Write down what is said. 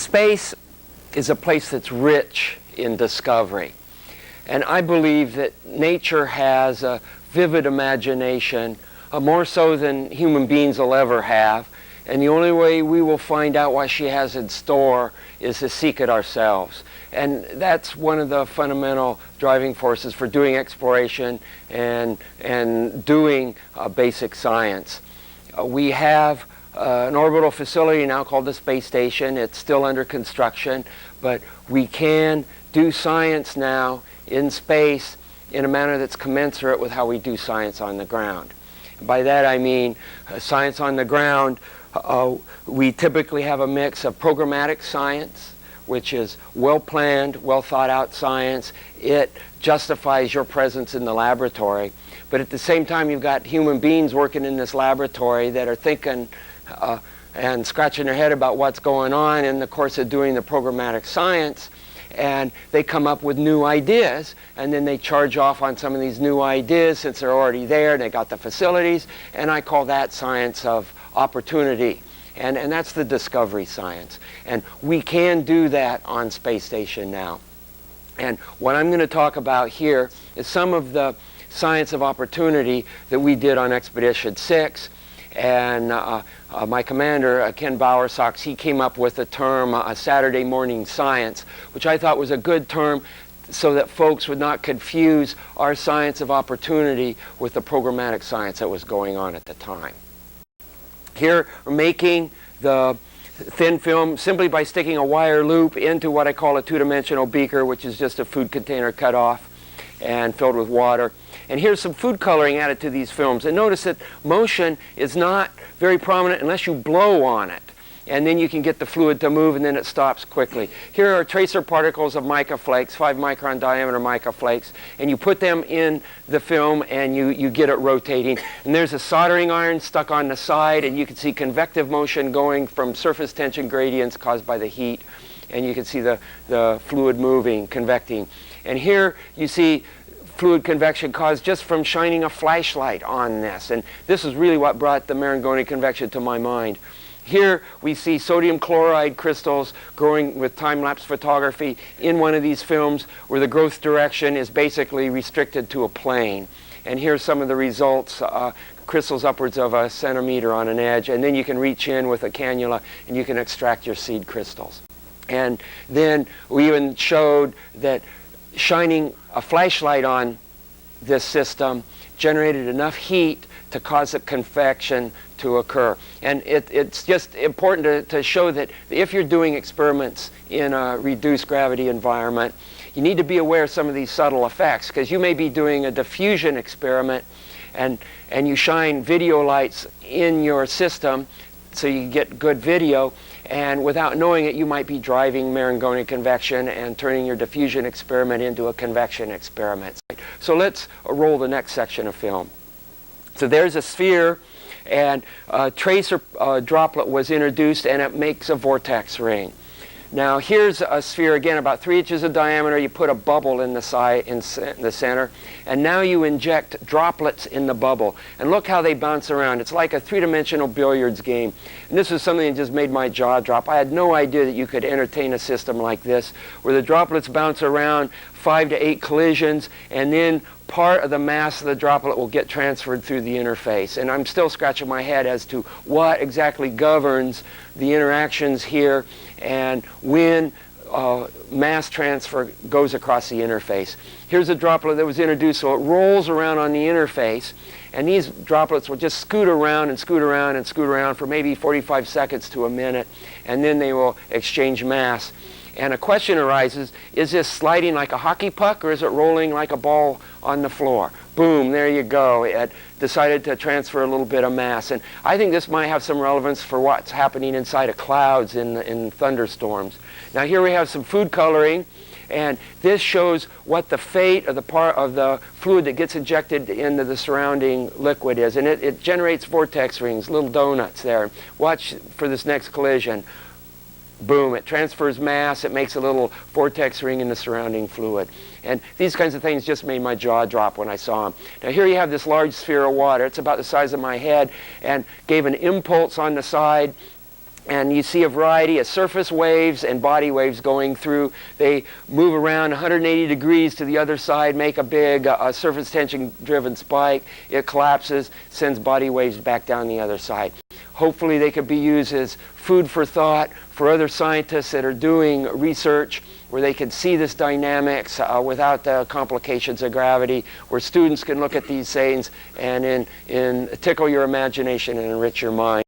Space is a place that's rich in discovery. And I believe that nature has a vivid imagination, more so than human beings will ever have. And the only way we will find out what she has in store is to seek it ourselves. And that's one of the fundamental driving forces for doing exploration and doing basic science. We have an orbital facility now called the Space Station. It's still under construction, but we can do science now in space in a manner that's commensurate with how we do science on the ground. By that I mean science on the ground. We typically have a mix of programmatic science, which is well-planned, well-thought-out science. It justifies your presence in the laboratory. But at the same time, you've got human beings working in this laboratory that are thinking and scratching their head about what's going on in the course of doing the programmatic science. And they come up with new ideas, and then they charge off on some of these new ideas since they're already there and they got the facilities. And I call that science of opportunity. And that's the discovery science. And we can do that on Space Station now. And what I'm going to talk about here is some of the science of opportunity that we did on Expedition 6. And my commander, Ken Bowersox, he came up with the term Saturday morning science, which I thought was a good term so that folks would not confuse our science of opportunity with the programmatic science that was going on at the time. Here we're making the thin film simply by sticking a wire loop into what I call a two-dimensional beaker, which is just a food container cut off and filled with water. And here's some food coloring added to these films. And notice that motion is not very prominent unless you blow on it. And then you can get the fluid to move, and then it stops quickly. Here are tracer particles of mica flakes, 5-micron diameter mica flakes. And you put them in the film, and you get it rotating. And there's a soldering iron stuck on the side, and you can see convective motion going from surface tension gradients caused by the heat. And you can see the fluid moving, convecting. And here you see fluid convection caused just from shining a flashlight on this. And this is really what brought the Marangoni convection to my mind. Here we see sodium chloride crystals growing with time-lapse photography in one of these films where the growth direction is basically restricted to a plane. And here's some of the results, crystals upwards of a centimeter on an edge. And then you can reach in with a cannula and you can extract your seed crystals. And then we even showed that shining a flashlight on this system generated enough heat to cause a convection to occur. And it's just important to show that if you're doing experiments in a reduced gravity environment, you need to be aware of some of these subtle effects, because you may be doing a diffusion experiment and you shine video lights in your system so you get good video, and without knowing it, you might be driving Marangoni convection and turning your diffusion experiment into a convection experiment. So let's roll the next section of film. So there's a sphere, and a tracer droplet was introduced, and it makes a vortex ring. Now here's a sphere, again, about 3 inches of diameter. You put a bubble in the side, in the center, and now you inject droplets in the bubble. And look how they bounce around. It's like a three-dimensional billiards game. And this is something that just made my jaw drop. I had no idea that you could entertain a system like this, where the droplets bounce around 5 to 8 collisions, and then part of the mass of the droplet will get transferred through the interface. And I'm still scratching my head as to what exactly governs the interactions here and when mass transfer goes across the interface. Here's a droplet that was introduced, so it rolls around on the interface, and these droplets will just scoot around and scoot around and scoot around for maybe 45 seconds to a minute, and then they will exchange mass. And a question arises, is this sliding like a hockey puck, or is it rolling like a ball on the floor? Boom, there you go. It decided to transfer a little bit of mass. And I think this might have some relevance for what's happening inside of clouds in thunderstorms. Now here we have some food coloring, and this shows what the fate of the part of the fluid that gets injected into the surrounding liquid is. And it generates vortex rings, little donuts there. Watch for this next collision. Boom, it transfers mass, it makes a little vortex ring in the surrounding fluid. And these kinds of things just made my jaw drop when I saw them. Now here you have this large sphere of water. It's about the size of my head, and gave an impulse on the side, And you see a variety of surface waves and body waves going through. They move around 180 degrees to the other side, make a big surface tension-driven spike. It collapses, sends body waves back down the other side. Hopefully they could be used as food for thought for other scientists that are doing research where they can see this dynamics without the complications of gravity, where students can look at these things and tickle your imagination and enrich your mind.